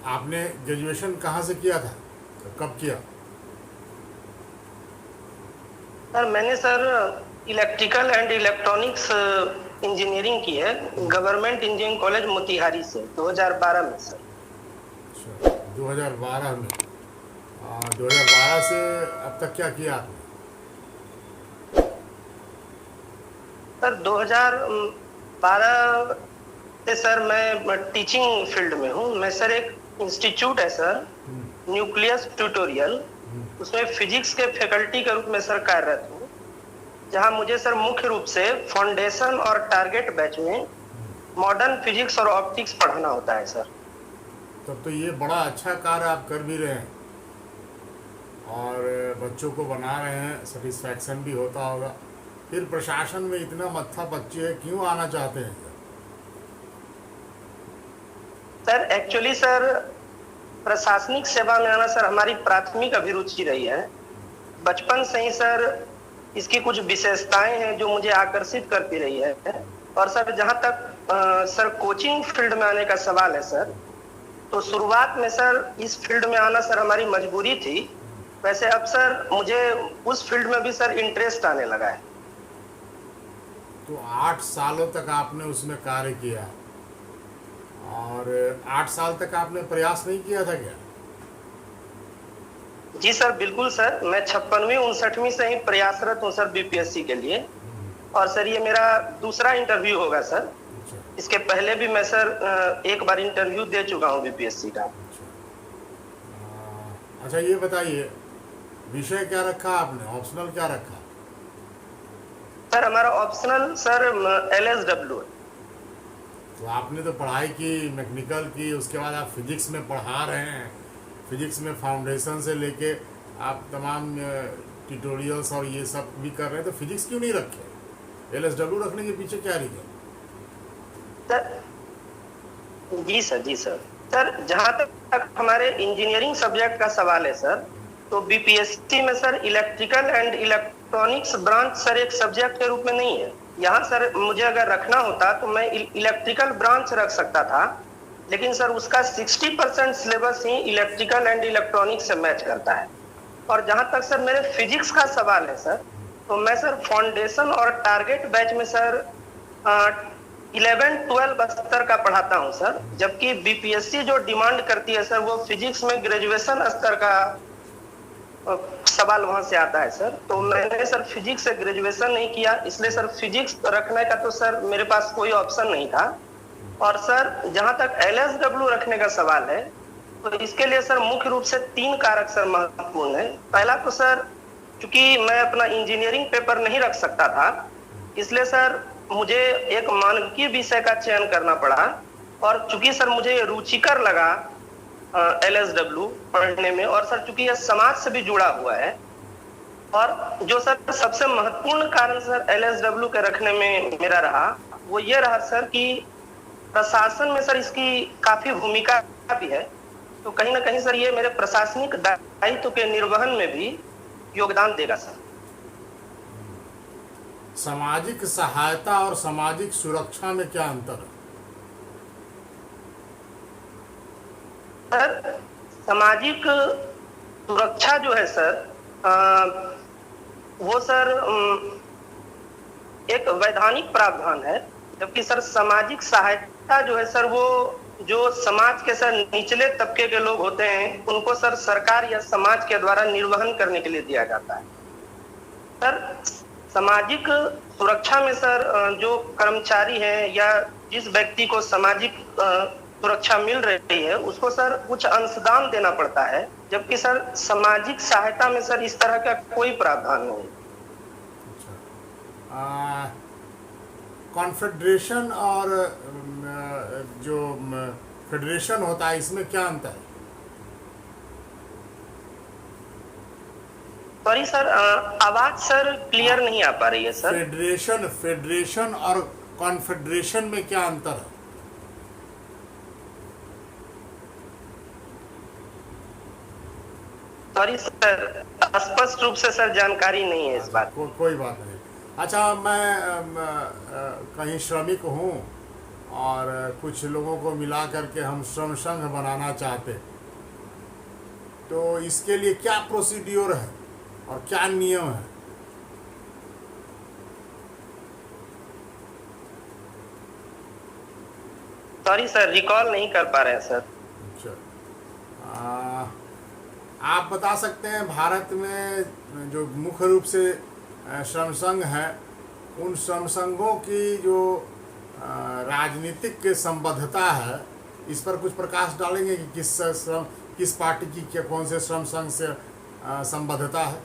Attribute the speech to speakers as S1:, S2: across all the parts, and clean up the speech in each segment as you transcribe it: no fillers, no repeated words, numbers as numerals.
S1: आपने ग्रेजुएशन कहाँ से किया था, कब किया?
S2: सर मैंने इलेक्ट्रिकल एंड इलेक्ट्रॉनिक्स इंजीनियरिंग की है गवर्नमेंट इंजीनियरिंग कॉलेज मोतिहारी से 2012 में सर।
S1: अच्छा, 2012 में। 2012 से अब तक क्या किया आपने?
S2: सर 2012 से सर मैं टीचिंग फील्ड में हूँ। मैं सर एक इंस्टीट्यूट है सर न्यूक्लियस ट्यूटोरियल, उसमें फिजिक्स के फैकल्टी के रूप में सर कार्यरत हूँ, जहाँ मुझे सर मुख्य रूप से फाउंडेशन और टारगेट बैच में मॉडर्न फिजिक्स और ऑप्टिक्स पढ़ाना होता है सर।
S1: तब तो ये बड़ा अच्छा कार्य आप कर भी रहे हैं और बच्चों को बना रहे हैं, सेटिस्फैक्शन भी होता होगा। फिर प्रशासन में इतना मत्था पच्ची है, क्यों आना चाहते हैं?
S2: सर एक्चुअली सर प्रशासनिक सेवा में आना सर हमारी प्राथमिक अभिरुचि रही है। बचपन से ही सर इसकी कुछ विशेषताएं हैं जो मुझे आकर्षित करती रही है। और सर जहां तक सर कोचिंग फील्ड में आने का सवाल है सर, तो शुरुआत में सर इस फील्ड में आना सर हमारी मजबूरी थी। वैसे अब सर मुझे उस फील्ड में भी सर इंटरेस्ट आने लगा है।
S1: तो 8 सालों तक आपने उसमें कार्य किया और 8 साल तक आपने प्रयास नहीं किया था क्या?
S2: जी सर बिल्कुल सर, मैं 56वीं 59वीं से ही प्रयासरत हूँ सर बीपीएससी के लिए। और सर ये मेरा दूसरा इंटरव्यू होगा सर। इसके पहले भी मैं सर एक बार इंटरव्यू दे चुका हूँ बीपीएससी का।
S1: अच्छा ये बताइए, विषय क्या रखा आपने, ऑप्शनल क्या रखा?
S2: सर हमारा ऑप्शनल सर LSW।
S1: तो आपने तो पढ़ाई की, मैकेनिकल की, उसके बाद आप फिजिक्स में पढ़ा रहे हैं। फिजिक्स में फाउंडेशन से लेके आप तमाम ट्यूटोरियल्स और ये सब भी कर रहे हैं, तो फिजिक्स क्यों नहीं रखे? LSW रखने के पीछे क्या रीजन?
S2: सर जी सर, जी सर। सर जहां तक हमारे इंजीनियरिंग सब्जेक्ट का सवाल है सर, तो बीपीएससी में sir electrical and electronics branch sir एक सब्जेक्ट के रूप में नहीं है। यहाँ सर मुझे अगर रखना होता तो मैं इलेक्ट्रिकल ब्रांच रख सकता था, लेकिन सर उसका 60% syllabus he electrical and electronics से मैच करता है। और जहां तक सर मेरे फिजिक्स का सवाल है सर, तो मैं सर फाउंडेशन और टारगेट बैच में सर 11-12 स्तर का पढ़ाता हूं सर, जबकि बीपीएससी जो डिमांड करती है सर वो फिजिक्स में ग्रेजुएशन स्तर का सवाल वहां से आता है सर। तो मैंने सर फिजिक्स से ग्रेजुएशन नहीं किया, इसलिए सर फिजिक्स रखने का तो सर मेरे पास कोई ऑप्शन नहीं था। और सर जहां तक LSW रखने का सवाल है, तो इसके लिए सर मुख्य रूप से 3 कारक सर महत्वपूर्ण है। पहला तो सर चूंकि मैं अपना इंजीनियरिंग पेपर नहीं रख सकता था, इसलिए सर मुझे एक मानविकी विषय का चयन करना पड़ा। और चूंकि सर मुझे रुचिकर लगा LSW पढ़ने में, और सर चूंकि यह समाज से भी जुड़ा हुआ है, और जो सर सबसे महत्वपूर्ण कारण सर LSW के रखने में मेरा रहा, वो ये रहा सर कि प्रशासन में सर इसकी काफी भूमिका भी है। तो कहीं ना कहीं सर ये मेरे प्रशासनिक दायित्व के निर्वहन में भी योगदान देगा सर।
S1: सामाजिक सहायता और सामाजिक सुरक्षा में क्या अंतर है?
S2: सर सामाजिक सुरक्षा जो है सर वो सर एक वैधानिक प्रावधान है, जबकि सर सामाजिक सहायता जो है सर वो जो समाज के सर निचले तबके के लोग होते हैं उनको सर सरकार या समाज के द्वारा निर्वहन करने के लिए दिया जाता है। सर सामाजिक सुरक्षा में सर जो कर्मचारी हैं या जिस व्यक्ति को सामाजिक सुरक्षा मिल रही है उसको सर कुछ अंशदान देना पड़ता है, जबकि सर सामाजिक सहायता में सर इस तरह का कोई प्रावधान नहीं।
S1: कॉन्फेडरेशन और जो फेडरेशन होता है, इसमें क्या अंतर है?
S2: सॉरी सर, आवाज सर क्लियर नहीं आ पा रही है सर।
S1: फेडरेशन और कॉन्फेडरेशन में क्या अंतर है?
S2: सॉरी सर, स्पष्ट रूप से सर जानकारी नहीं है इस बात।
S1: कोई बात नहीं। अच्छा, मैं कहीं श्रमिक हूँ और कुछ लोगों को मिला करके हम श्रम संघ बनाना चाहते, तो इसके लिए क्या प्रोसीड्योर है और क्या नियम है?
S2: सॉरी सर, रिकॉल नहीं कर पा रहे हैं सर।
S1: अच्छा, आ, आप बता सकते हैं भारत में जो मुख्य रूप से श्रम संघ है, उन श्रम संघों की जो राजनीतिक संबद्धता है, इस पर कुछ प्रकाश डालेंगे कि किस पार्टी की क्या, कौन से श्रम संघ से संबद्धता है?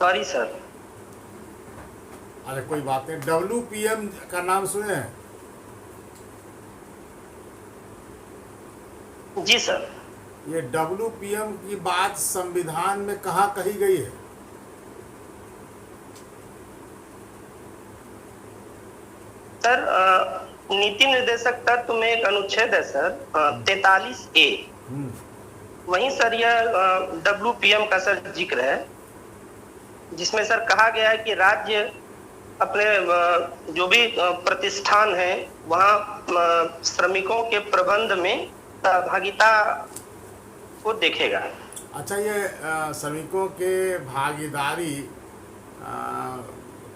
S2: Sorry sir.
S1: अरे कोई बात नहीं, WPM का नाम सुने हैं?
S2: जी सर।
S1: ये WPM की बात संविधान में कहाँ कही गई है?
S2: सर नीति निर्देशक तत्व में एक अनुच्छेद है सर, 43A। वहीं सर यह WPM का सर जिक्र है, जिसमें सर कहा गया है कि राज्य अपने जो भी प्रतिष्ठान है वहाँ श्रमिकों के प्रबंध में सहभागिता को देखेगा।
S1: अच्छा, ये श्रमिकों के भागीदारी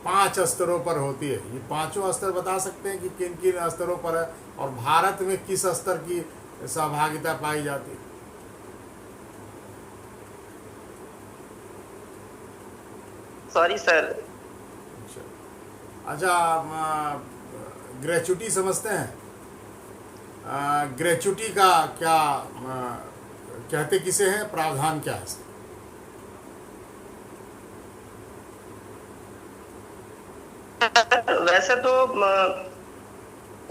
S1: 5 स्तरों पर होती है। ये पांचों स्तर बता सकते हैं कि किन किन स्तरों पर है और भारत में किस स्तर की सहभागिता पाई जाती है?
S2: Sorry sir.
S1: अच्छा, ग्रेचुटी समझते हैं? ग्रेचुटी का क्या कहते किसे हैं, प्रावधान क्या है इसका?
S2: वैसे तो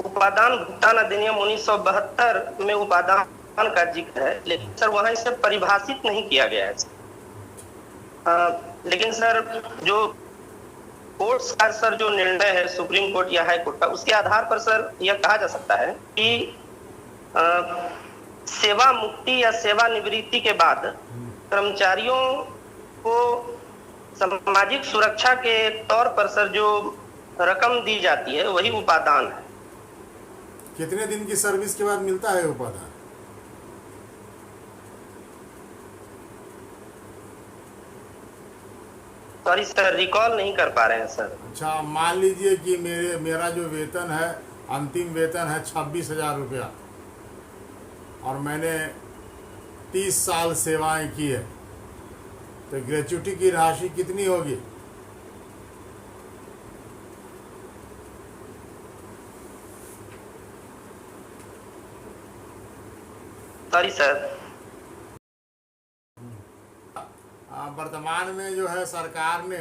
S2: उपादान भुगतान अधिनियम 1972 में उपादान का जिक्र है, लेकिन सर वहां इसे परिभाषित नहीं किया गया है। लेकिन सर जो कोर्ट का सर जो निर्णय है सुप्रीम कोर्ट या हाई कोर्ट का, उसके आधार पर सर यह कहा जा सकता है कि सेवा मुक्ति या सेवा निवृत्ति के बाद कर्मचारियों को सामाजिक सुरक्षा के तौर पर सर जो रकम दी जाती है वही उपादान है।
S1: कितने दिन की सर्विस के बाद मिलता है उपादान?
S2: सॉरी सर, रिकॉल नहीं कर पा रहे हैं सर।
S1: अच्छा, मान लीजिए कि मेरा जो वेतन है, अंतिम वेतन है 26,000 रुपया और मैंने 30 साल सेवाएं की है, तो ग्रेच्युटी की राशि कितनी होगी?
S2: Sorry sir.
S1: वर्तमान में जो है सरकार ने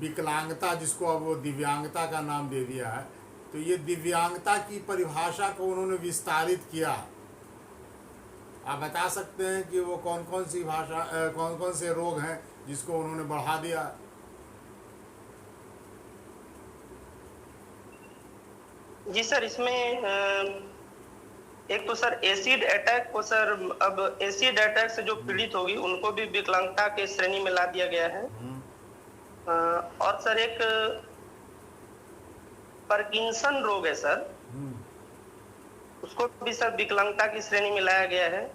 S1: विकलांगता, जिसको अब वो दिव्यांगता का नाम दे दिया है, तो ये दिव्यांगता की परिभाषा को उन्होंने विस्तारित किया। आप बता सकते हैं कि वो कौन कौन सी कौन कौन से रोग हैं जिसको उन्होंने बढ़ा दिया?
S2: जी सर, इसमें एक तो सर एसिड अटैक को सर, अब एसिड अटैक से जो पीड़ित होगी उनको भी विकलांगता के श्रेणी में ला दिया गया है। और सर एक पार्किंसन रोग है सर, उसको भी सर विकलांगता की श्रेणी में लाया गया है।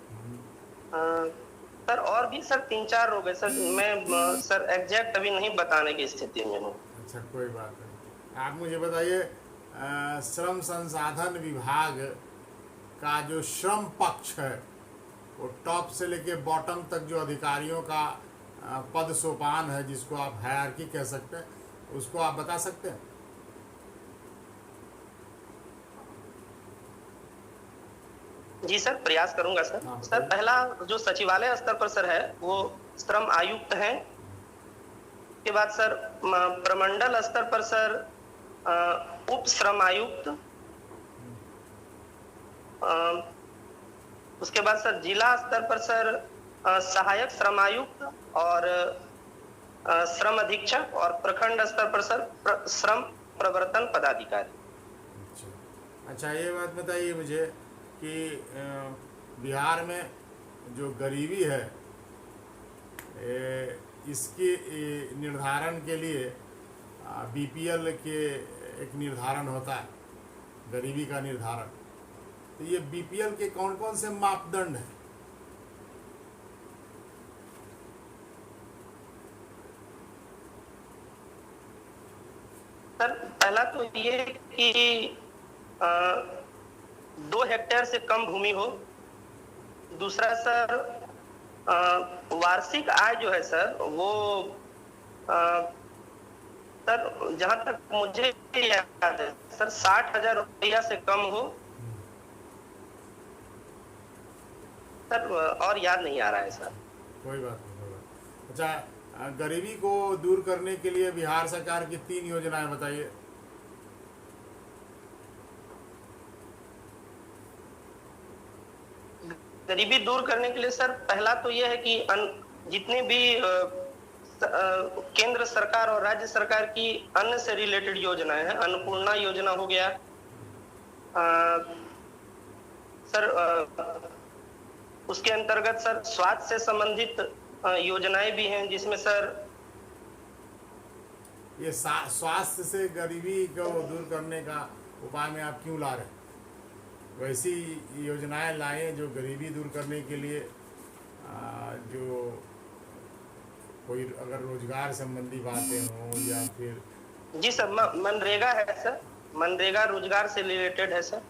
S2: सर और भी सर 3-4 रोग है सर, मैं सर एग्जैक्ट अभी नहीं बताने की स्थिति में हूँ।
S1: अच्छा, कोई बात नहीं। आप मुझे बताइए, श्रम संसाधन विभाग का जो श्रम पक्ष है, वो टॉप से लेके बॉटम तक जो अधिकारियों का पद सोपान है, जिसको आप हायरार्की कह सकते हैं, उसको आप बता सकते हैं?
S2: जी सर, प्रयास करूंगा सर। सर पहला जो सचिवालय स्तर पर सर है वो श्रम आयुक्त हैं। के बाद सर प्रमंडल स्तर पर सर उप श्रम आयुक्त, उसके बाद सर जिला स्तर पर सर सहायक श्रम आयुक्त और श्रम अधीक्षक, और प्रखंड स्तर पर सर श्रम प्रवर्तन पदाधिकारी।
S1: अच्छा, ये बात बताइए मुझे कि बिहार में जो गरीबी है इसके निर्धारण के लिए बीपीएल के एक निर्धारण होता है, गरीबी का निर्धारण। तो ये बीपीएल के कौन कौन से मापदंड हैं?
S2: सर पहला तो ये कि 2 हेक्टेयर से कम भूमि हो। दूसरा सर वार्षिक आय जो है सर वो सर जहां तक मुझे याद है सर 60,000 रुपया से कम हो सर, और याद नहीं आ रहा है सर।
S1: कोई बात नहीं, कोई बात। अच्छा, गरीबी को दूर करने के लिए बिहार सरकार की 3 योजनाएं बताइए।
S2: गरीबी दूर करने के लिए सर पहला तो यह है कि जितनी भी केंद्र सरकार और राज्य सरकार की अन्न से रिलेटेड योजनाएं हैं, अन्नपूर्णा योजना हो गया सर, उसके अंतर्गत सर स्वास्थ्य से संबंधित योजनाएं भी हैं जिसमें सर
S1: ये स्वास्थ्य से गरीबी को दूर करने का उपाय में आप क्यों ला रहे हैं? वैसी योजनाएं लाएं जो गरीबी दूर करने के लिए जो कोई अगर रोजगार संबंधी बातें हों या फिर।
S2: जी सर, मनरेगा है सर, मनरेगा रोजगार से रिलेटेड है सर।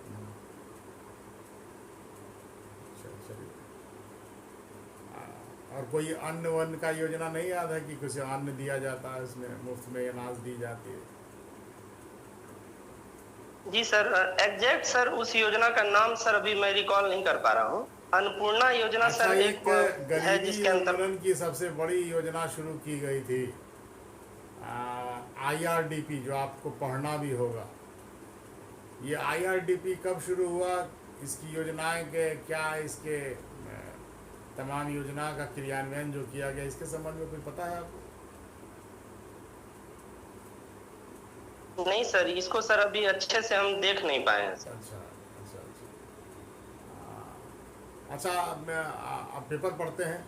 S1: और कोई अन्न वन्न का योजना नहीं याद है कि कुछ अन्न दिया जाता है, इसमें मुफ्त में अनाज दी जाती है?
S2: जी सर, एग्जैक्ट सर उस योजना का नाम सर अभी मैं रिकॉल नहीं कर पा रहा हूँ। अन्नपूर्णा योजना
S1: अच्छा,
S2: सर
S1: एक
S2: है जिसके
S1: गरीबी की सबसे बड़ी योजना शुरू की गई थी, IRDP, जो आपको पढ़ना भी होगा। ये IRDP कब शुरू हुआ? इसकी योजनाएं के क्या, इसके तमाम योजना का क्रियान्वयन जो किया गया, इसके संबंध में कुछ पता है आपको?
S2: नहीं सर, इसको सर अभी अच्छे से हम देख नहीं पाए हैं सर।
S1: अच्छा अच्छा अच्छा। अच्छा, आप पेपर पढ़ते हैं?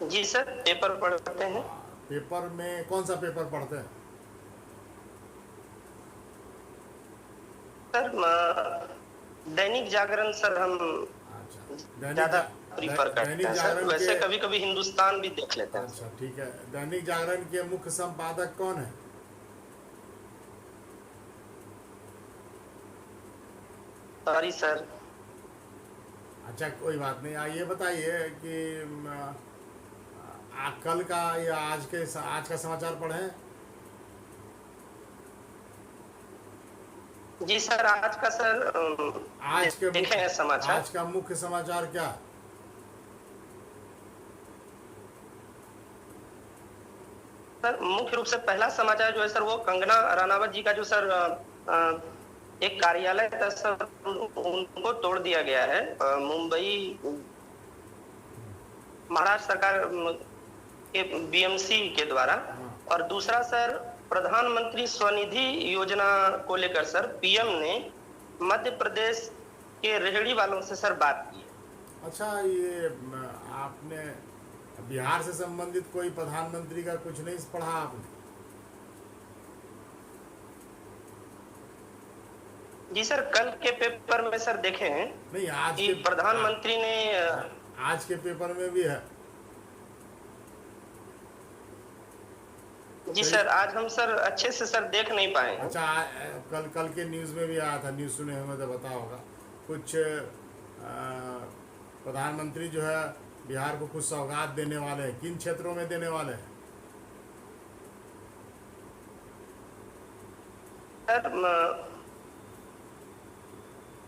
S2: जी सर, पेपर पढ़ते हैं।
S1: पेपर में कौन सा पेपर पढ़ते हैं?
S2: सर दैनिक जागरण सर हम ज्यादा प्रीफर करते हैं सर। वैसे कभी कभी हिंदुस्तान भी देख लेते हैं।
S1: अच्छा ठीक है। दैनिक जागरण के मुख्य संपादक कौन है?
S2: Sorry sir.
S1: अच्छा कोई बात नहीं। ये बताइए कि कल का या आज का समाचार पढ़े हैं?
S2: जी सर, आज का सर
S1: आज के
S2: देखे हैं समाचार।
S1: आज का मुख्य समाचार क्या?
S2: सर मुख्य रूप से पहला समाचार जो है सर वो कंगना रनावत जी का जो सर एक कार्यालय था सर, उनको तोड़ दिया गया है मुंबई महाराष्ट्र सरकार के BMC के द्वारा। और दूसरा सर प्रधानमंत्री स्वनिधि योजना को लेकर सर PM ने मध्य प्रदेश के रेहड़ी वालों से सर बात की।
S1: अच्छा, ये आपने बिहार से संबंधित कोई प्रधानमंत्री का कुछ नहीं पढ़ा आपने?
S2: जी सर, कल के पेपर में सर देखे हैं।
S1: नहीं, आज
S2: के प्रधानमंत्री ने
S1: आज के पेपर में भी है।
S2: जी सर, आज हम सर अच्छे से सर देख नहीं पाए।
S1: अच्छा, कल के न्यूज़ में भी आया था, न्यूज़ सुने होंगे तो पता होगा। कुछ प्रधानमंत्री जो है बिहार को कुछ सौगात देने वाले हैं। किन क्षेत्रों में देने वाले हैं?
S2: सर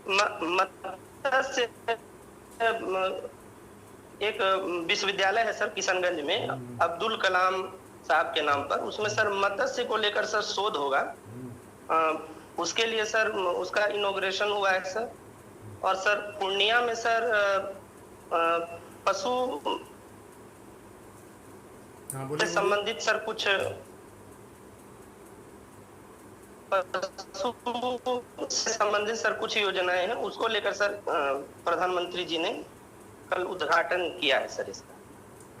S2: मत्स्य एक विश्वविद्यालय है सर किशनगंज में, अब्दुल कलाम साहब के नाम पर। उसमें सर मत्स्य को लेकर सर शोध होगा। उसके लिए सर उसका इनॉग्रेशन हुआ है सर। और सर पूर्णिया में सर पशु से संबंधित सर कुछ पशु से संबंधित सर कुछ योजनाएं हैं, उसको लेकर सर प्रधानमंत्री जी ने कल उद्घाटन किया है सर इसका।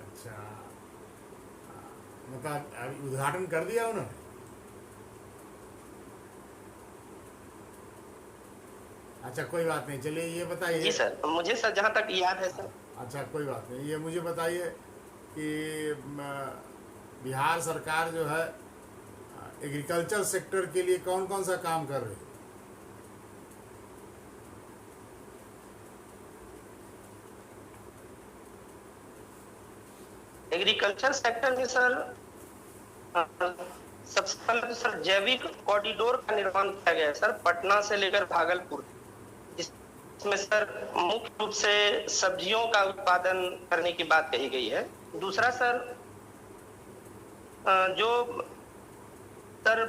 S1: अच्छा, मतलब अभी उद्घाटन कर दिया उन्होंने? अच्छा, कोई बात नहीं, चलिए ये
S2: जी
S1: बताइए।
S2: सर, मुझे सर जहाँ तक याद है सर।
S1: अच्छा, कोई बात नहीं, ये मुझे बताइए कि बिहार सरकार जो है एग्रीकल्चर सेक्टर के लिए कौन कौन सा काम कर रही है?
S2: एग्रीकल्चर सेक्टर में सर सबसे पहले तो सर जैविक कॉरिडोर का निर्माण किया गया है सर, पटना से लेकर भागलपुर, जिसमें सर मुख्य रूप से सब्जियों का उत्पादन करने की बात कही गई है। दूसरा सर जो सर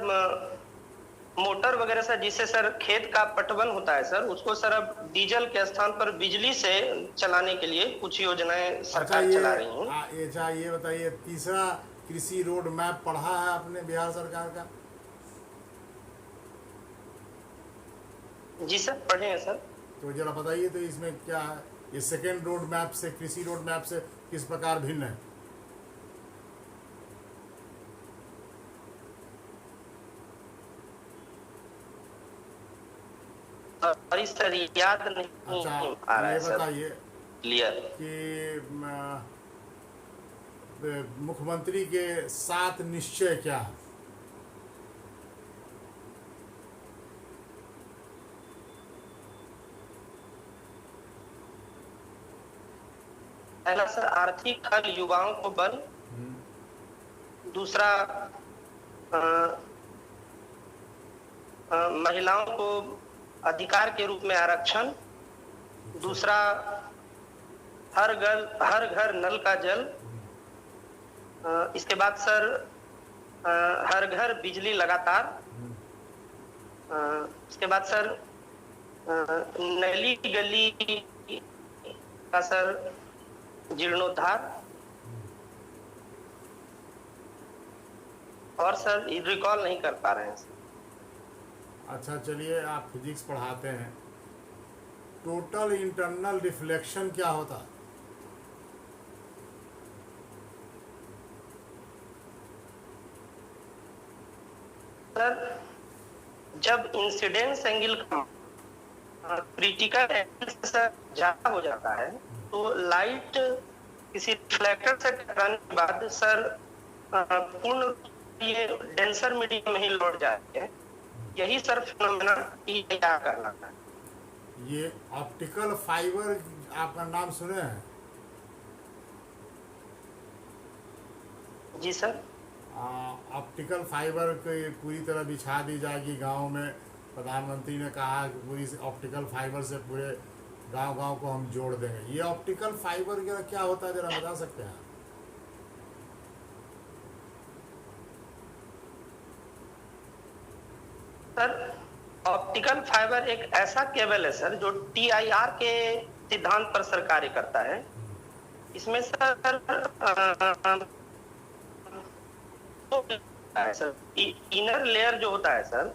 S2: मोटर वगैरह सर जिससे सर खेत का पटवन होता है सर, उसको सर अब डीजल के स्थान पर बिजली से चलाने के लिए कुछ योजनाएं सरकार चला रही है।
S1: अच्छा, ये बताइए, तीसरा कृषि रोड मैप पढ़ा है आपने बिहार सरकार का?
S2: जी सर, पढ़े हैं सर।
S1: तो जरा बताइए तो इसमें क्या है, ये सेकेंड रोड मैप से, कृषि रोड मैप से किस प्रकार भिन्न है?
S2: और इस सर याद नहीं
S1: अच्छा,
S2: आ रहा
S1: ये
S2: है सर
S1: बताइए
S2: क्लियर।
S1: कि मुख्यमंत्री के 7 निश्चय क्या है?
S2: पहला सर आर्थिक हल, युवाओं को बल। दूसरा महिलाओं को अधिकार के रूप में आरक्षण। दूसरा हर घर नल का जल। इसके बाद सर हर घर बिजली लगातार। इसके बाद सर नली गली का सर जीर्णोद्धार। और सर रिकॉल नहीं कर पा रहे हैं सर।
S1: अच्छा, चलिए, आप फिजिक्स पढ़ाते हैं, टोटल इंटरनल रिफ्लेक्शन क्या होता है?
S2: सर जब इंसिडेंस एंगल का क्रिटिकल एंगल से सर ज्यादा हो जाता है तो लाइट किसी रिफ्लेक्टर से टकराने के बाद सर पूर्ण ये डेंसर मीडियम में ही लौट जाते हैं। यही सर फिनोमेना क्या करना है।
S1: ये ऑप्टिकल फाइबर आपका नाम सुने हैं?
S2: जी सर।
S1: ऑप्टिकल फाइबर को पूरी तरह बिछा दी जाएगी गांव में। प्रधानमंत्री ने कहा कि पूरी ऑप्टिकल फाइबर से पूरे गांव को हम जोड़ देंगे। ये ऑप्टिकल फाइबर क्या होता है, जरा बता सकते हैं?
S2: सर ऑप्टिकल फाइबर एक ऐसा केबल है सर जो TIR के सिद्धांत पर सर कार्य करता है। इसमें सर सर इनर लेयर जो होता है सर,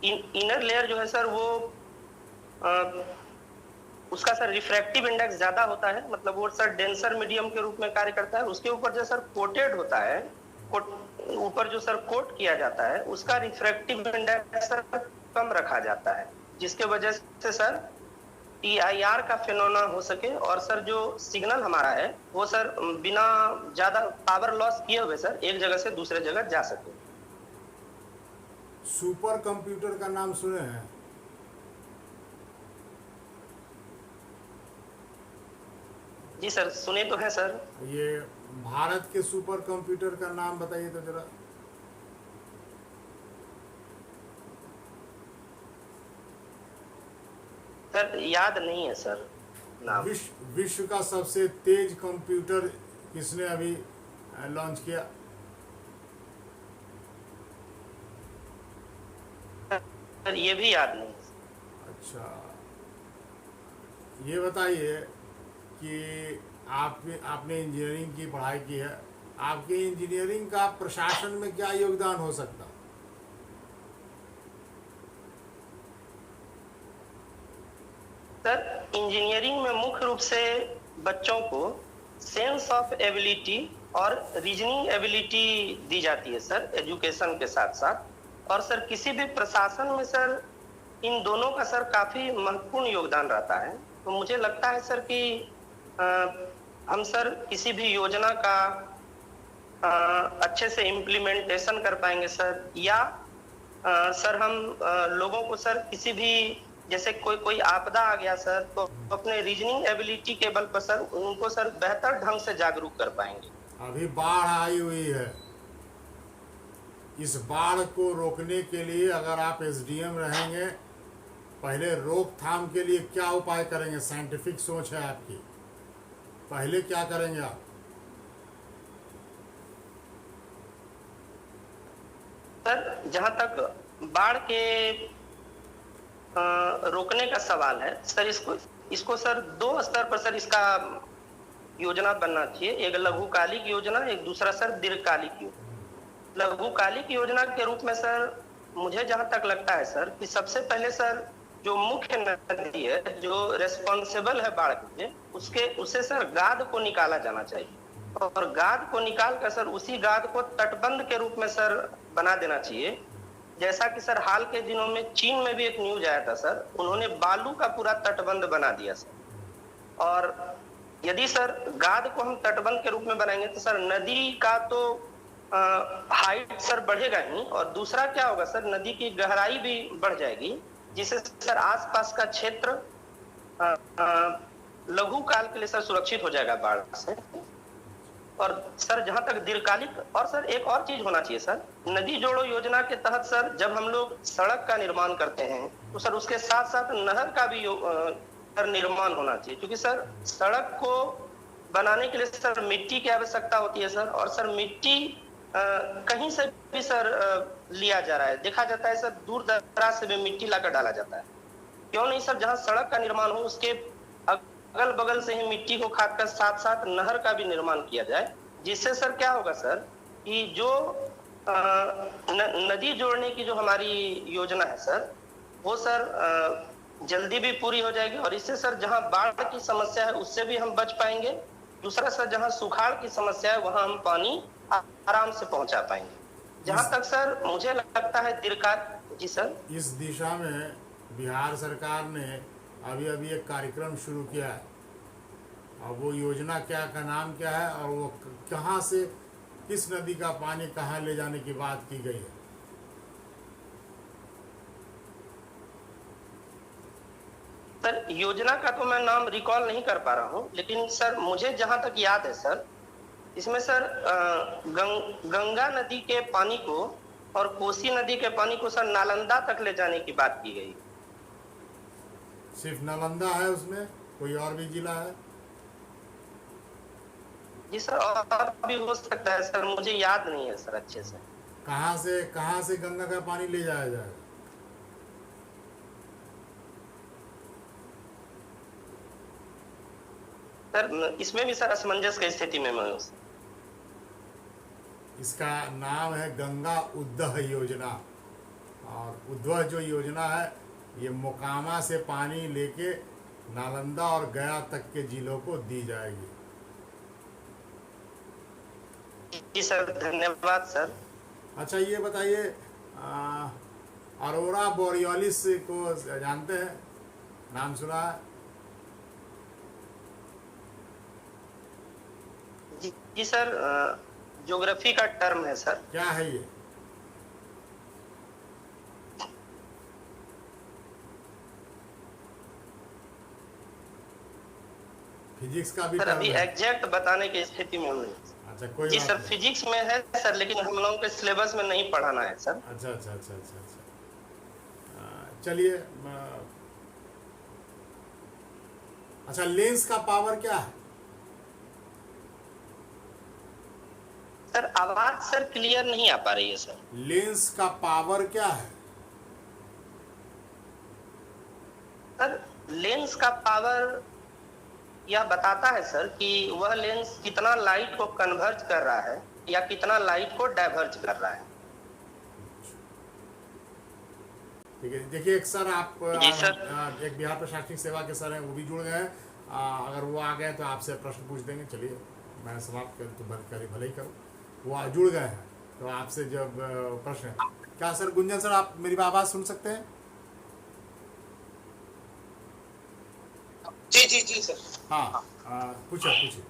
S2: इनर लेयर जो है सर वो उसका सर रिफ्रैक्टिव इंडेक्स ज्यादा होता है, मतलब वो सर डेंसर मीडियम के रूप में कार्य करता है। उसके ऊपर जो सर कोटेड होता है, ऊपर जो सर कोट किया जाता है उसका रिफ्रैक्टिव इंडेक्स सर कम रखा जाता है, जिसके वजह से सर TIR का फिनोमेना हो सके और सर जो सिग्नल हमारा है वो सर बिना ज्यादा पावर लॉस किए हुए सर एक जगह से दूसरे जगह जा सके।
S1: सुपर कंप्यूटर का नाम सुने हैं?
S2: जी सर, सुने तो है सर।
S1: ये भारत के सुपर कंप्यूटर का नाम बताइए तो जरा।
S2: सर याद नहीं है सर नाम।
S1: विश्व का सबसे तेज कंप्यूटर किसने अभी लॉन्च किया?
S2: सर ये भी याद नहीं है।
S1: अच्छा, ये बताइए कि आपने इंजीनियरिंग की पढ़ाई की है, आपके इंजीनियरिंग का प्रशासन में क्या योगदान हो सकता?
S2: सर इंजीनियरिंग में मुख्य रूप से बच्चों को सेंस ऑफ एबिलिटी और रीजनिंग एबिलिटी दी जाती है सर, एजुकेशन के साथ साथ। और सर किसी भी प्रशासन में सर इन दोनों का सर काफी महत्वपूर्ण योगदान रहता है। तो मुझे लगता है सर कि अ, हम सर किसी भी योजना का अच्छे से इम्प्लीमेंटेशन कर पाएंगे सर, या सर हम लोगों को सर किसी भी जैसे कोई कोई आपदा आ गया सर, तो अपने रीजनिंग एबिलिटी के बल पर सर उनको सर बेहतर ढंग से जागरूक कर पाएंगे।
S1: अभी बाढ़ आई हुई है, इस बाढ़ को रोकने के लिए अगर आप एसडीएम रहेंगे, पहले रोकथाम के लिए क्या उपाय करेंगे? साइंटिफिक सोच है आपकी, पहले क्या करेंगे आप?
S2: सर जहां तक बाढ़ के रोकने का सवाल है सर, इसको इसको सर दो स्तर पर सर इसका योजना बनना चाहिए। एक लघुकालिक योजना, एक दूसरा सर दीर्घकालिक योजना। लघुकालिक योजना के रूप में सर मुझे जहां तक लगता है सर कि सबसे पहले सर जो मुख्य नदी है, जो रेस्पॉन्सिबल है बाढ़ के लिए, उसे सर गाद को निकाला जाना चाहिए। और गाद को निकाल कर सर उसी गाद को तटबंध के रूप में सर बना देना चाहिए। जैसा कि सर हाल के दिनों में चीन में भी एक न्यूज आया था सर, उन्होंने बालू का पूरा तटबंध बना दिया सर। और यदि सर गाद को हम तटबंध के रूप में बनाएंगे तो सर नदी का तो हाइट सर बढ़ेगा ही, और दूसरा क्या होगा सर, नदी की गहराई भी बढ़ जाएगी, जिससे सर आसपास का क्षेत्र लघु काल के लिए सर सुरक्षित हो जाएगा बाढ़ से। और सर जहां तक दीर्घकालिक, और सर एक और चीज होना चाहिए सर, नदी जोड़ो योजना के तहत सर जब हम लोग सड़क का निर्माण करते हैं तो सर उसके साथ साथ नहर का भी सर निर्माण होना चाहिए, क्योंकि सर सड़क को बनाने के लिए सर मिट्टी की आवश्यकता होती है सर। और सर मिट्टी कहीं से भी सर लिया जा रहा है, देखा जाता है सर दूर दराज से भी मिट्टी लाकर डाला जाता है। क्यों नहीं सर जहां सड़क का निर्माण हो उसके अगल बगल से ही मिट्टी को खाद कर साथ साथ नहर का भी निर्माण किया जाए, जिससे सर क्या होगा सर कि जो नदी जोड़ने की जो हमारी योजना है सर, वो सर जल्दी भी पूरी हो जाएगी। और इससे सर जहां बाढ़ की समस्या है उससे भी हम बच पाएंगे। दूसरा सर जहां सुखाड़ की समस्या है वहां हम पानी आराम से पहुंचा पाएंगे। जहां तक सर मुझे लगता है दीर्घकाल, जी सर,
S1: इस दिशा में बिहार सरकार ने अभी अभी एक कार्यक्रम शुरू किया है, और वो योजना क्या का नाम क्या है, और वो कहाँ से किस नदी का पानी कहाँ ले जाने की बात की गई है?
S2: सर योजना का तो मैं नाम रिकॉल नहीं कर पा रहा हूँ, लेकिन सर मुझे जहां तक याद है सर, इसमें सर गंगा नदी के पानी को और कोसी नदी के पानी को सर नालंदा तक ले जाने की बात की गई।
S1: सिर्फ नालंदा है उसमें, कोई और भी जिला है?
S2: जी सर और भी हो सकता है सर, मुझे याद नहीं है सर अच्छे से।
S1: कहाँ से गंगा का पानी ले जाया जाएगा?
S2: सर इसमें भी सर असमंजस की स्थिति में मैं हूँ।
S1: इसका नाम है गंगा उद्वह योजना, और उद्वह जो योजना है ये मोकामा से पानी लेके नालंदा और गया तक के जिलों को दी जाएगी।
S2: जी सर धन्यवाद सर।
S1: अच्छा ये बताइए, अरोरा बोरियोलिस को जानते हैं? नाम सुना है?
S2: जी सर ज्योग्राफी का टर्म है सर।
S1: क्या है ये? फिजिक्स का भी
S2: सर
S1: टर्म
S2: अभी
S1: है?
S2: एग्जैक्ट बताने की स्थिति में हूँ नहीं।
S1: अच्छा कोई
S2: जी
S1: बात
S2: सर
S1: नहीं।
S2: फिजिक्स में है सर, लेकिन हम लोगों के सिलेबस में नहीं पढ़ाना है सर।
S1: अच्छा अच्छा अच्छा अच्छा अच्छा, चलिए। अच्छा लेंस का पावर क्या है?
S2: सर आवाज सर क्लियर नहीं आ पा रही है सर।
S1: लेंस का पावर क्या है?
S2: सर लेंस का पावर यह बताता है सर कि वह लेंस कितना लाइट को कन्वर्ज कर रहा है या कितना लाइट को डाइवर्ज कर रहा है।
S1: ठीक है, देखिए एक सर आप
S2: जी सर।
S1: एक बिहार प्रशासनिक सेवा के सर हैं, वो भी जुड़ गए हैं। अगर वो आ गए तो आपसे प्रश्न पूछ देंगे। चलिए मैं समाप्त कर तो भले ही करूँ। वो जुड़ गए हैं तो आपसे जब प्रश्न है क्या सर? गुंजन सर, आप मेरी आवाज़ सुन सकते हैं?
S3: जी जी जी सर।
S1: हाँ, पूछिए पूछिए।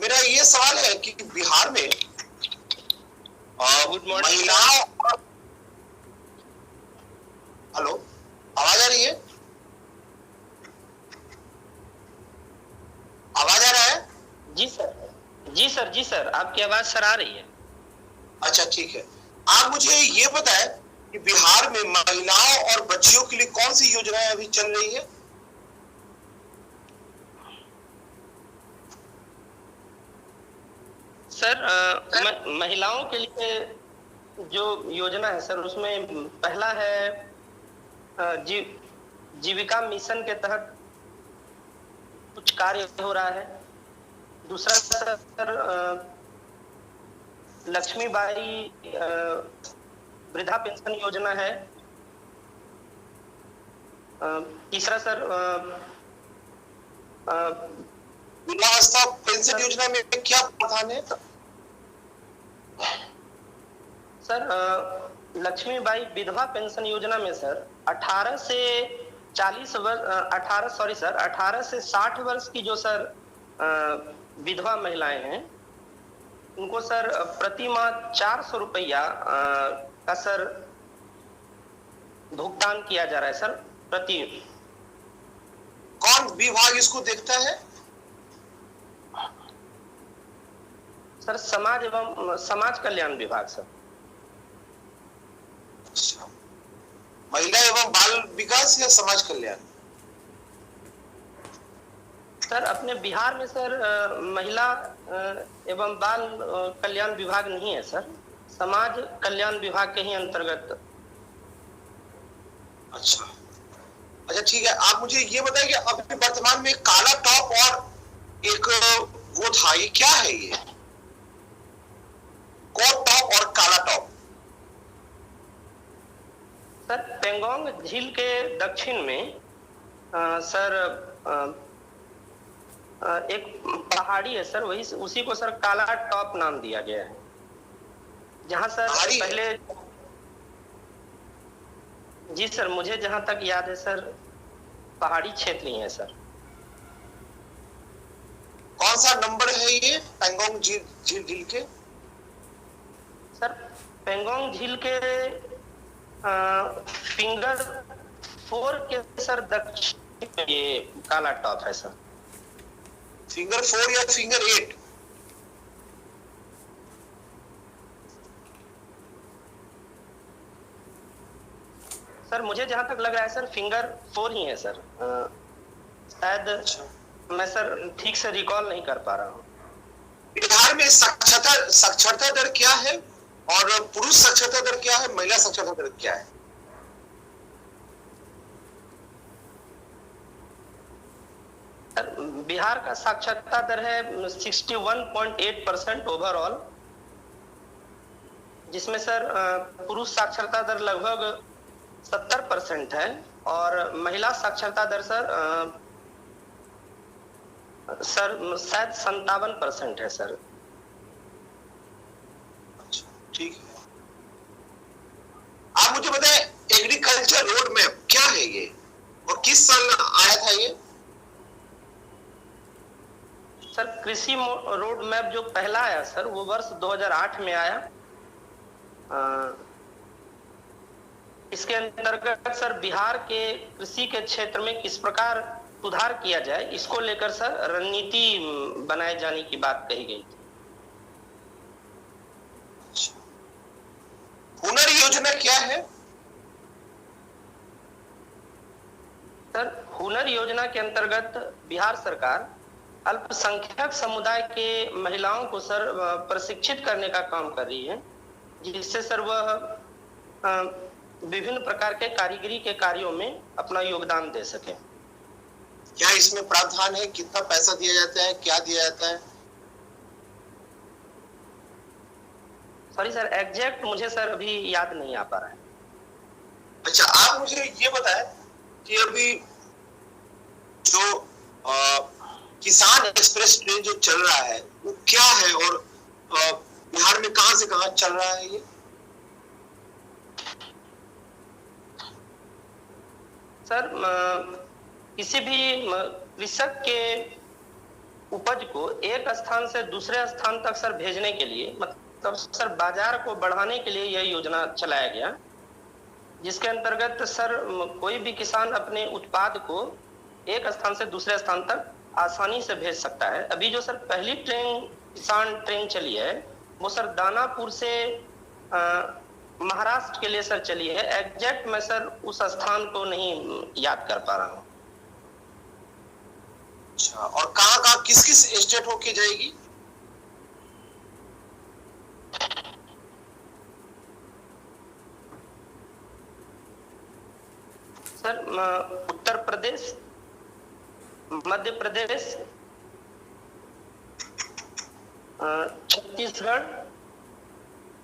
S3: मेरा ये सवाल है कि बिहार में
S2: गुड मॉर्निंग।
S3: महिलाओं, हेलो, आवाज आ रही है? आवाज आ रहा है?
S2: जी सर, जी सर, जी सर, आपकी आवाज सर आ रही है।
S3: अच्छा ठीक है। आप मुझे ये बताएं कि बिहार में महिलाओं और बच्चियों के लिए कौन सी योजनाएं अभी चल रही है?
S2: सर महिलाओं के लिए जो योजना है सर, उसमें पहला है जीविका मिशन के तहत कुछ कार्य हो रहा है। दूसरा सर लक्ष्मीबाई वृद्धा पेंशन योजना है। तीसरा सर
S3: वृद्धावस्था पेंशन योजना में क्या प्रावधान है?
S2: सर लक्ष्मीबाई विधवा पेंशन योजना में सर 18 से 60 वर्ष की जो सर विधवा महिलाएं हैं, उनको सर प्रति माह 400 रुपया का सर भुगतान किया जा रहा है सर प्रति।
S3: कौन विभाग इसको देखता है?
S2: सर समाज एवं समाज कल्याण विभाग सर।
S3: महिला एवं बाल विकास या समाज कल्याण?
S2: सर अपने बिहार में सर महिला एवं बाल कल्याण विभाग नहीं है सर, समाज कल्याण विभाग के ही अंतर्गत।
S3: अच्छा अच्छा ठीक है। आप मुझे ये बताएं कि अभी वर्तमान में काला टॉप और एक वो था, ये क्या है? ये कोट टॉप और काला टॉप?
S2: सर पेंगोंग झील के दक्षिण में सर एक पहाड़ी है सर, वही उसी को सर काला टॉप नाम दिया गया है। जहां सर पहले, जी सर, मुझे जहां तक याद है सर पहाड़ी क्षेत्र ही है सर।
S3: कौन सा नंबर है ये पेंगोंग झील के?
S2: सर पेंगोंग झील के फिंगर 4 के सर दक्षिण में ये काला टॉप है सर।
S3: फिंगर 4 या फिंगर 8?
S2: सर मुझे जहां तक लग रहा है सर फिंगर 4 ही है सर। शायद मैं सर ठीक से रिकॉल नहीं कर पा रहा हूँ।
S3: बिहार में साक्षरता दर क्या है, और पुरुष साक्षरता दर क्या है, महिला साक्षरता दर क्या है?
S2: सर बिहार का साक्षरता दर है 61.8% ओवरऑल, जिसमें सर पुरुष साक्षरता दर लगभग 70% है और महिला साक्षरता दर सर शायद 57% है सर।
S3: ठीक है। आप मुझे बताएं एग्रीकल्चर रोड मैप क्या है ये, और किस साल आया था ये?
S2: सर कृषि रोड मैप जो पहला आया सर वो वर्ष 2008 में आया। इसके अंतर्गत सर बिहार के कृषि के क्षेत्र में किस प्रकार सुधार किया जाए, इसको लेकर सर रणनीति बनाए जाने की बात कही गई थी।
S3: हुनर योजना क्या है?
S2: सर हुनर योजना के अंतर्गत बिहार सरकार अल्पसंख्यक समुदाय के महिलाओं को सर प्रशिक्षित करने का काम कर रही है, जिससे सर वह विभिन्न प्रकार के कारीगरी के कार्यों में अपना योगदान दे सके।
S3: क्या इसमें प्रावधान है, कितना पैसा दिया जाता है, क्या दिया जाता है?
S2: सॉरी सर, एग्जैक्ट मुझे सर अभी याद नहीं आ पा रहा है।
S3: अच्छा, आप मुझे ये बताएं कि अभी जो किसान एक्सप्रेस ट्रेन जो चल रहा है वो क्या है, और बिहार में कहां से कहां चल रहा है ये?
S2: सर किसी भी कृषक के उपज को एक स्थान से दूसरे स्थान तक सर भेजने के लिए, मतलब सर बाजार को बढ़ाने के लिए यह योजना चलाया गया, जिसके अंतर्गत सर कोई भी किसान अपने उत्पाद को एक स्थान से दूसरे स्थान तक आसानी से भेज सकता है। अभी जो सर पहली ट्रेन किसान ट्रेन चली है वो सर दानापुर से महाराष्ट्र के लिए सर चली है। एग्जैक्ट मैं सर उस स्थान को नहीं याद कर पा रहा हूँ।
S3: अच्छा, और कहाँ कहाँ किस किस स्टेट होके जाएगी?
S2: सर उत्तर प्रदेश, मध्य प्रदेश, छत्तीसगढ़।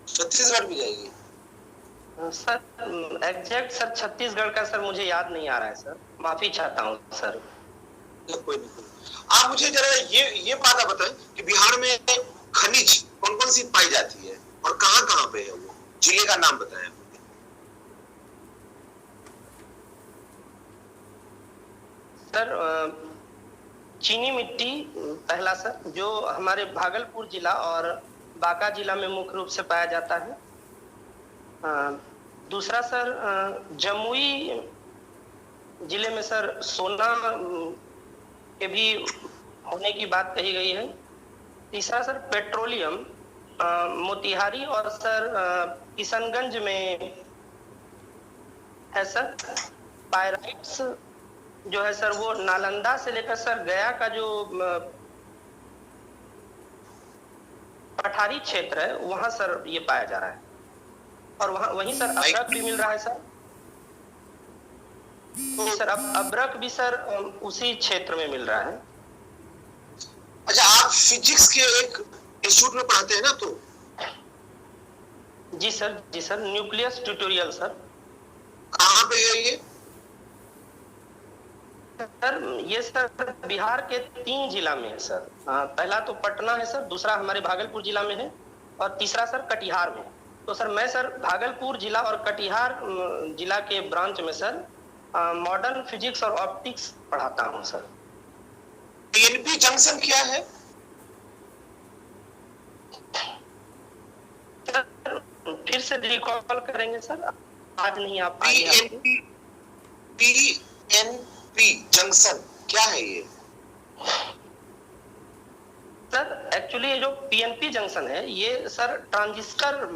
S3: छत्तीसगढ़ भी जाएगी?
S2: सर एग्जैक्ट सर छत्तीसगढ़ का सर मुझे याद नहीं आ रहा है सर, माफी चाहता हूँ सर।
S3: कोई नहीं। आप मुझे जरा ये बात बताएं कि बिहार में खनिज कौन कौन सी पाई जाती है और कहाँ कहाँ पे है, वो जिले का नाम बताएं।
S2: सर चीनी मिट्टी पहला सर, जो हमारे भागलपुर जिला और बांका जिला में मुख्य रूप से पाया जाता है। दूसरा सर जमुई जिले में सर सोना के भी होने की बात कही गई है। तीसरा सर पेट्रोलियम मोतिहारी और सर किशनगंज में है सर। पायराइट्स जो है सर वो नालंदा से लेकर सर गया का जो पठारी क्षेत्र है वहां सर ये पाया जा रहा है, और वहीं सर अब्रक भी मिल रहा है सर। तो सर अब अब्रक भी सर उसी क्षेत्र में मिल रहा है।
S3: अच्छा, आप फिजिक्स के एक इंस्टीट्यूट में पढ़ाते हैं ना? तो
S2: जी सर, जी सर, न्यूक्लियस ट्यूटोरियल सर।
S3: कहाँ पे है ये?
S2: सर ये सर बिहार के 3 जिला में है सर। पहला तो पटना है सर, दूसरा हमारे भागलपुर जिला में है, और तीसरा सर कटिहार में। तो सर मैं सर भागलपुर जिला और कटिहार जिला के ब्रांच में सर मॉडर्न फिजिक्स और ऑप्टिक्स पढ़ाता हूँ सर।
S3: पीएनपी जंक्शन क्या है?
S2: सर फिर से रिकॉल करेंगे सर, आज नहीं आप
S3: पीएनपी जंक्शन क्या है ये?
S2: सर एक्चुअली ये जो पीएनपी जंक्शन है ये सर ट्रांजिस्टर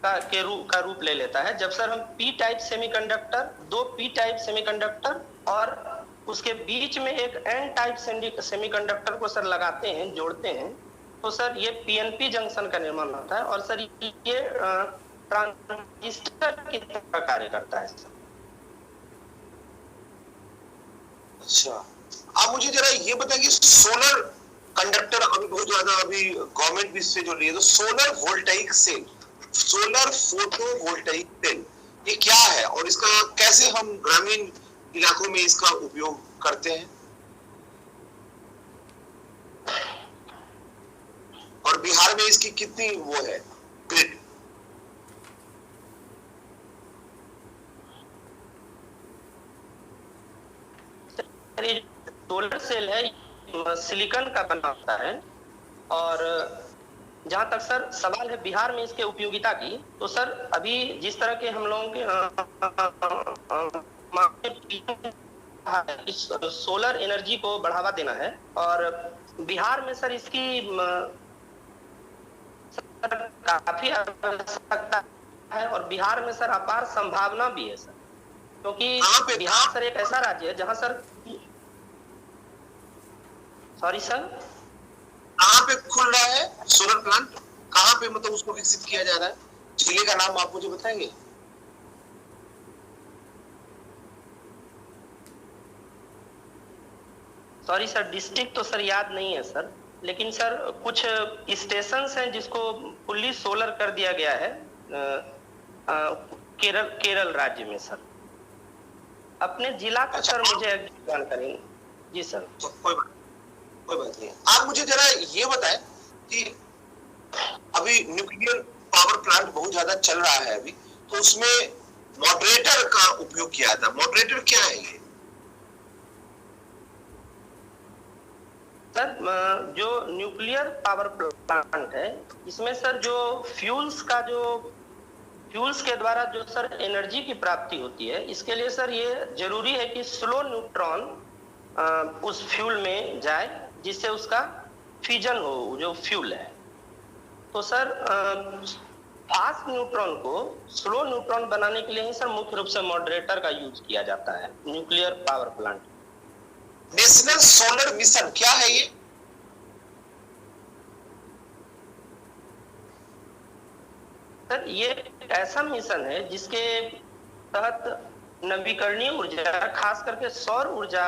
S2: का रूप ले लेता है। जब सर हम P type semiconductor, 2 P type semiconductor और उसके बीच में एक एन टाइप सेमीकंडक्टर को सर लगाते हैं, जोड़ते हैं, तो सर ये पीएनपी जंक्शन का निर्माण होता है, और सर ये ट्रांजिस्टर की तरह कार्य करता है सर।
S3: अच्छा, आप मुझे जरा ये बताइए, सोलर कंडक्टर अभी बहुत ज्यादा अभी गवर्नमेंट भी इससे जुड़ रही है, तो solar voltaic cell, solar photovoltaic cell, ये क्या है और इसका कैसे हम ग्रामीण इलाकों में इसका उपयोग करते हैं, और बिहार में इसकी कितनी वो है ग्रिड?
S2: सोलर सेल है सिलिकॉन का बना होता है, और जहां तक सर सवाल है बिहार में इसके उपयोगिता की, तो सर अभी जिस तरह के हम लोगों के सोलर एनर्जी को बढ़ावा देना है, और बिहार में सर इसकी काफी आवश्यकता है, और बिहार में सर अपार संभावना भी है सर, क्योंकि बिहार सर एक ऐसा राज्य है जहां सर, सॉरी सर,
S3: कहाँ पे खुल रहा है सोलर प्लांट, कहाँ पे मतलब उसको विकसित किया जा रहा है, जिले का नाम आप मुझे बताएंगे?
S2: सॉरी सर, डिस्ट्रिक्ट तो सर याद नहीं है सर, लेकिन सर कुछ स्टेशंस हैं जिसको फुल्ली सोलर कर दिया गया है केरल राज्य में सर। अपने जिला का सर मुझे जानकारी नहीं। जी सर।
S3: तो कोई बात नहीं। आप मुझे जरा ये बताएं कि अभी न्यूक्लियर पावर प्लांट बहुत ज्यादा चल रहा है अभी, तो उसमें मॉडरेटर का उपयोग किया था। मॉडरेटर क्या है ये?
S2: सर जो न्यूक्लियर पावर प्लांट है, इसमें सर जो फ्यूल्स के द्वारा जो सर एनर्जी की प्राप्ति होती है, इसके लिए सर ये जरूरी है कि स्लो न्यूट्रॉन उस फ्यूल में जाए, जिससे उसका फ्यूजन हो जो फ्यूल है। तो सर फास्ट न्यूट्रॉन को स्लो न्यूट्रॉन बनाने के लिए ही सर मुख्य रूप से मॉडरेटर का यूज किया जाता है nuclear power plant.
S3: National solar mission क्या है ये?
S2: सर ये ऐसा मिशन है जिसके तहत नवीकरणीय ऊर्जा, खास करके सौर ऊर्जा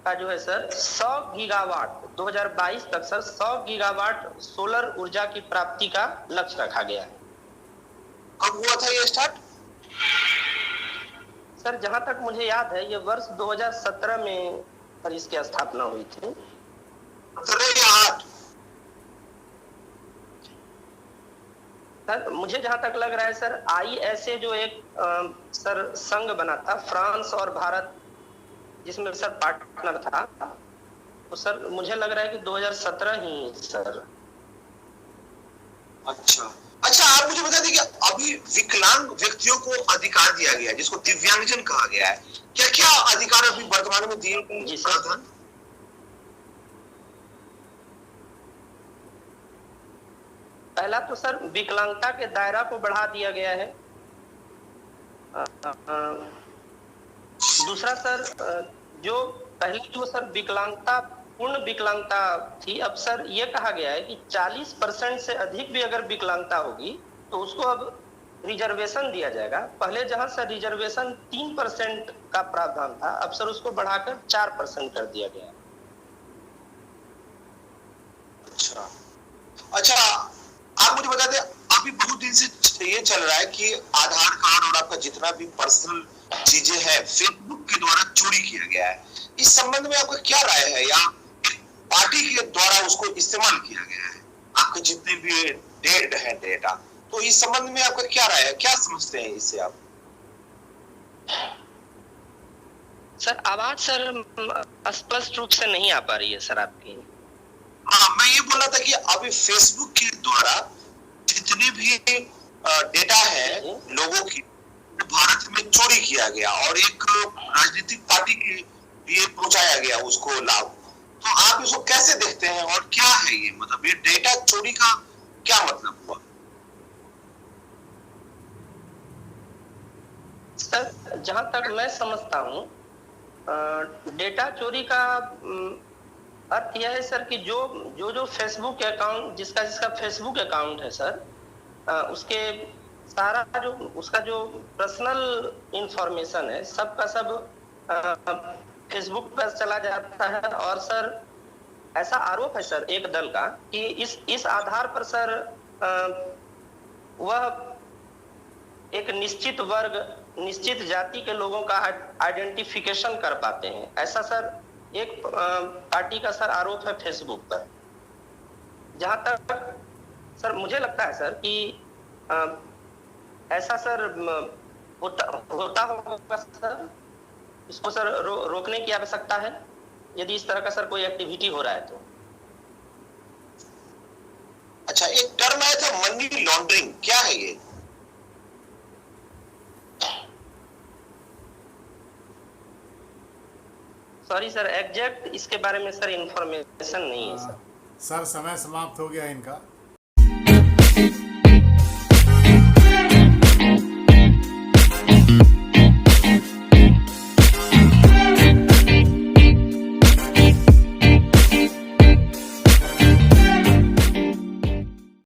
S2: का जो है सर 100 गीगावाट 2022 तक सर 100 गीगावाट सोलर ऊर्जा की प्राप्ति का लक्ष्य रखा गया है।
S3: कब हुआ था ये स्टार्ट?
S2: सर जहां तक मुझे याद है ये वर्ष 2017 में सर इसकी स्थापना हुई थी। सर मुझे जहां तक लग रहा है सर ISA जो एक सर संघ बना था फ्रांस और भारत, जिसमें सर पार्टनर था, तो सर मुझे लग रहा है कि 2017 ही सर।
S3: अच्छा, आप मुझे बता दीजिए कि अभी विकलांग व्यक्तियों को अधिकार दिया गया है जिसको दिव्यांगजन कहा गया है, क्या क्या अधिकार अभी वर्तमान में दिए गए?
S2: जी सर। पहला तो सर विकलांगता के दायरा को बढ़ा दिया गया है। दूसरा सर जो पहले जो सर पूर्ण विकलांगता थी, अब सर ये कहा गया है कि 40% से अधिक भी अगर विकलांगता होगी तो उसको अब रिजर्वेशन दिया जाएगा। पहले जहां सर रिजर्वेशन 3% का प्रावधान था, अब सर उसको बढ़ाकर 4% कर दिया गया।
S3: अच्छा, आप मुझे बता दें, अभी बहुत दिन से ये चल रहा है कि आधार कार्ड और आपका जितना भी पर्सनल चीजें हैं फेसबुक के द्वारा चोरी किया गया है। इस संबंध में आपका क्या राय है, या पार्टी के द्वारा उसको इस्तेमाल किया गया है आपके जितने भी डेटा, तो इस संबंध में आपका क्या राय है, क्या समझते हैं इससे आप?
S2: सर आवाज सर स्पष्ट रूप से नहीं आ पा रही है सर आपकी।
S3: हाँ, मैं ये बोल रहा था कि अभी फेसबुक के द्वारा जितने भी डेटा है लोगों की भारत में चोरी किया गया और एक राजनीतिक पार्टी के लिए पहुंचाया गया उसको लाभ, तो आप इसको कैसे देखते हैं और क्या है ये, मतलब ये डेटा चोरी का क्या मतलब हुआ?
S2: सर जहां तक मैं समझता हूं डेटा चोरी का अर्थ यह है सर कि जो फेसबुक अकाउंट जिसका फेसबुक अकाउंट है सर, उसके सारा उसका जो पर्सनल इंफॉर्मेशन है सबका सब फेसबुक पर चला जाता है। और सर ऐसा आरोप है सर एक दल का कि इस आधार पर सर वह एक निश्चित वर्ग, निश्चित जाति के लोगों का आइडेंटिफिकेशन कर पाते हैं, ऐसा सर एक पार्टी का सर आरोप है फेसबुक पर। जहां तक सर मुझे लगता है सर कि ऐसा सर होता होगा सर, इसको सर रोकने की आवश्यकता है यदि इस तरह का सर कोई एक्टिविटी हो रहा है तो।
S3: अच्छा, एक टर्म आया था मनी लॉन्ड्रिंग, क्या है ये?
S2: सॉरी सर एग्जैक्ट इसके बारे में सर इंफॉर्मेशन नहीं है सर।
S1: सर समय समाप्त हो गया इनका।